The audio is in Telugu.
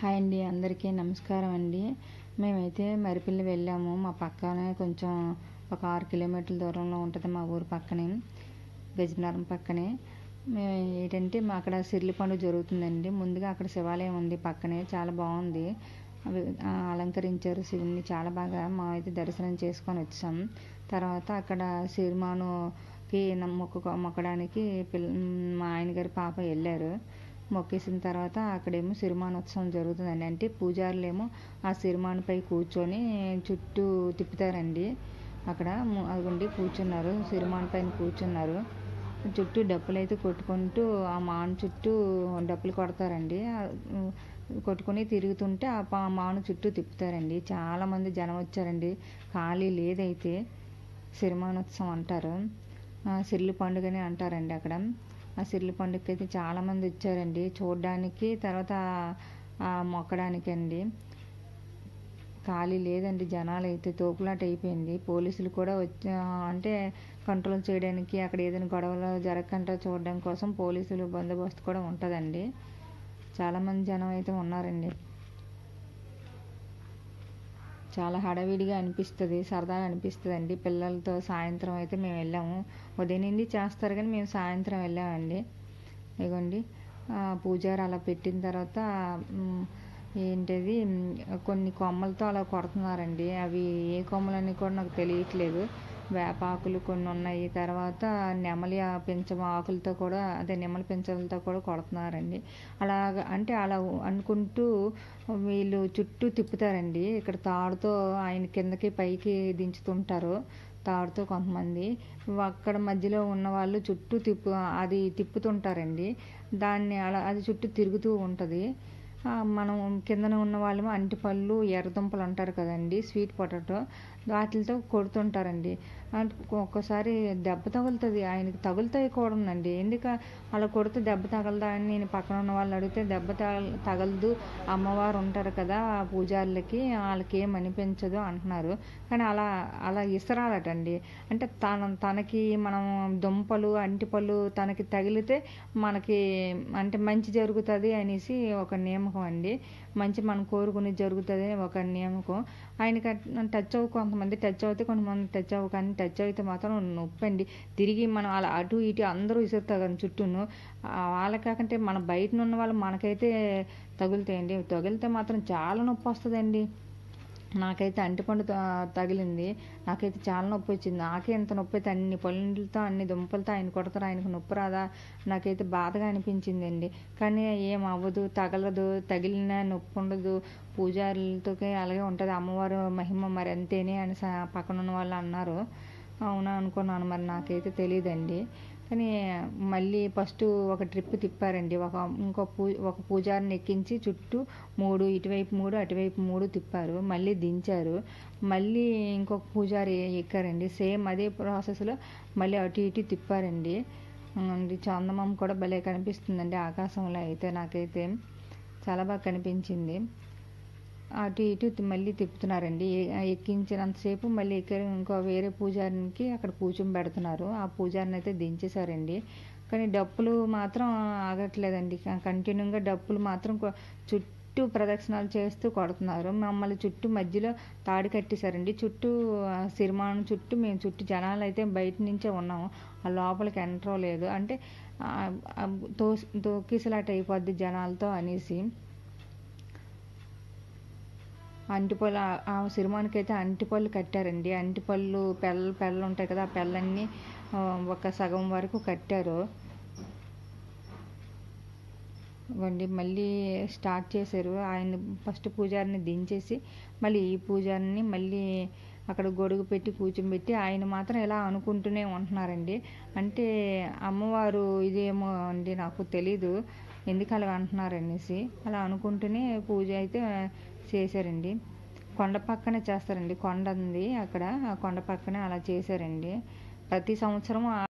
హాయ్ అండి, అందరికీ నమస్కారం అండి. మేమైతే మరిపిల్లి వెళ్ళాము. మా పక్కనే కొంచెం ఒక 6 కిలోమీటర్ల దూరంలో ఉంటుంది మా ఊరు పక్కనే, గజనగరం పక్కనే. మేము ఏంటంటే అక్కడ సిర్లి పండుగ జరుగుతుందండి. ముందుగా అక్కడ శివాలయం ఉంది పక్కనే, చాలా బాగుంది. అవి అలంకరించారు శివుని చాలా బాగా. అయితే దర్శనం చేసుకొని వచ్చాం. తర్వాత అక్కడ సిరిమానుకి మొక్కడానికి మా ఆయన గారి పాప వెళ్ళారు. మొక్కేసిన తర్వాత అక్కడేమో సిరిమానోత్సవం జరుగుతుందండి. అంటే పూజారులేమో ఆ సిరిమానుపై కూర్చొని చుట్టూ తిప్పుతారండి. అక్కడ అదిగోండి కూర్చున్నారు, సిరిమాను పైన కూర్చున్నారు. చుట్టూ డప్పులు అయితే కొట్టుకుంటూ ఆ మాను చుట్టూ డప్పులు కొడతారండి. కొట్టుకొని తిరుగుతుంటే ఆ మాను చుట్టూ తిప్పుతారండి. చాలామంది జనం వచ్చారండి, ఖాళీ లేదైతే. సిరిమానోత్సవం అంటారు, సిర్లి పండుగని అంటారండి అక్కడ. ఆ సిర్లి పండుగకి అయితే చాలామంది వచ్చారండి చూడడానికి, తర్వాత మొక్కడానికి అండి. ఖాళీ లేదండి, జనాలు అయితే తోపులాట అయిపోయింది. పోలీసులు కూడా అంటే కంట్రోల్ చేయడానికి, అక్కడ ఏదైనా గొడవలు జరగకుండా చూడడం కోసం పోలీసులు బందోబస్తు కూడా ఉంటుందండి. చాలామంది జనం అయితే ఉన్నారండి. చాలా హడావిడిగా అనిపిస్తుంది, సరదాగా అనిపిస్తుంది అండి పిల్లలతో. సాయంత్రం అయితే మేము వెళ్ళాము. ఉదయం నుండి చేస్తారు కానీ మేము సాయంత్రం వెళ్ళామండి. ఇదిగోండి పూజారి అలా పెట్టిన తర్వాత ఏంటది కొన్ని కొమ్మలతో అలా కొడుతున్నారండి. అవి ఏ కొమ్మలని కూడా నాకు తెలియట్లేదు. వేపాకులు కొన్ని ఉన్నాయి, తర్వాత నెమలి పింఛం ఆకులతో కూడా, అదే నెమలి పింఛలతో కూడా కొడుతున్నారండి. అలాగ అంటే అలా అనుకుంటూ వీళ్ళు చుట్టూ తిప్పుతారండి. ఇక్కడ తాడుతో ఆయన కిందకి పైకి దించుతుంటారు, తాడుతో కొంతమంది. అక్కడ మధ్యలో ఉన్న వాళ్ళు చుట్టూ అది తిప్పుతుంటారండి. దాన్ని అలా అది చుట్టూ తిరుగుతూ ఉంటుంది. మనం కిందన ఉన్న వాళ్ళేమో అంటిపళ్ళు, ఎర్రదుంపలు అంటారు కదండి, స్వీట్ పొటాటో, వాటితో కొడుతుంటారండి. ఒక్కోసారి దెబ్బ తగులుతుంది, ఆయనకి తగులుతాయి కూడా అండి. ఎందుకు అలా కొడితే దెబ్బ తగలదా అని నేను పక్కన ఉన్న వాళ్ళు అడిగితే, దెబ్బ తగలదు, అమ్మవారు ఉంటారు కదా ఆ పూజారులకి, వాళ్ళకి ఏం అనిపించదు అంటున్నారు. కానీ అలా అలా ఇసరాలటండి. అంటే తనకి మనం దుంపలు, అంటిపళ్ళు తనకి తగిలితే మనకి అంటే మంచి జరుగుతుంది అనేసి ఒక నియమకం అండి. మంచి మనం కోరుకుని జరుగుతుంది ఒక నియమకం. ఆయనకి టచ్ అవ్వ, కొంతమంది టచ్ అవుతే, కొంతమంది టచ్ అవ్వ. కానీ టచ్ అయితే మాత్రం నొప్పి అండి. తిరిగి మనం అలా అటు ఇటు అందరూ విసురుతారు కదా చుట్టూను. వాళ్ళకి కాకంటే మన బయట ఉన్న వాళ్ళు మనకైతే తగులుతాయండి. తగిలితే మాత్రం చాలా నొప్పి వస్తుందండి. నాకైతే అంటిపండు తగిలింది, నాకైతే చాలా నొప్పి వచ్చింది. నాకే ఎంత నొప్పి అయితే అన్ని పళ్ళతో అన్ని దుంపలతో ఆయన కొడతారు, ఆయనకు నొప్పి రాదా? నాకైతే బాధగా అనిపించిందండి. కానీ ఏం అవ్వదు, తగలదు, తగిలిన నొప్పి ఉండదు. పూజారులతో అలాగే ఉంటుంది, అమ్మవారు మహిమ మరి అంతేనే అని పక్కన ఉన్న వాళ్ళు అన్నారు. అవునా అనుకున్నాను, మరి నాకైతే తెలియదండి. కానీ మళ్ళీ ఫస్ట్ ఒక ట్రిప్ తిప్పారండి. ఒక పూజారిని ఎక్కించి చుట్టూ 3, ఇటువైపు 3, అటువైపు 3 తిప్పారు. మళ్ళీ దించారు. మళ్ళీ ఇంకొక పూజారి ఎక్కారండి. సేమ్ అదే ప్రాసెస్లో మళ్ళీ అటు ఇటు తిప్పారండి. చందమామ కూడా భలే కనిపిస్తుందండి ఆకాశంలో అయితే. నాకైతే చాలా బాగా కనిపించింది. అటు ఇటు మళ్ళీ తిప్పుతున్నారండి. ఎక్కించినంతసేపు మళ్ళీ ఇంకో వేరే పూజారికి అక్కడ కూర్చోబెడుతున్నారు. ఆ పూజారిని అయితే దించేశారండి. కానీ డప్పులు మాత్రం ఆగట్లేదండి. కంటిన్యూగా డప్పులు మాత్రం చుట్టూ ప్రదక్షిణాలు చేస్తూ కొడుతున్నారు. మమ్మల్ని చుట్టూ మధ్యలో తాడి కట్టేశారండి. చుట్టూ సిరిమాను చుట్టూ మేము చుట్టూ జనాలు అయితే బయట నుంచే ఉన్నాము, ఆ లోపలికి ఎంటర్ అవ్వలేదు. అంటే తోకిసలాట అయిపోద్ది జనాలతో అనేసి. అంటిపళ్ళు, ఆ సిరిమానికి అయితే అంటిపళ్ళు కట్టారండి. అంటిపళ్ళు పెళ్ళు ఉంటాయి కదా, ఆ పెళ్ళన్నీ ఒక సగం వరకు కట్టారు. మళ్ళీ స్టార్ట్ చేశారు. ఆయన ఫస్ట్ పూజారిని దించేసి మళ్ళీ ఈ పూజారిని మళ్ళీ అక్కడ గొడుగు పెట్టి కూర్చోబెట్టి ఆయన మాత్రం ఇలా అనుకుంటూనే ఉంటున్నారండి. అంటే అమ్మవారు ఇదేమో అండి, నాకు తెలీదు ఎందుకు అలా అంటున్నారనేసి. అలా అనుకుంటూనే పూజ అయితే చేశారండి. కొండ పక్కనే చేస్తారండి, కొండ ఉంది అక్కడ, ఆ కొండ పక్కనే అలా చేశారండి. ప్రతి సంవత్సరం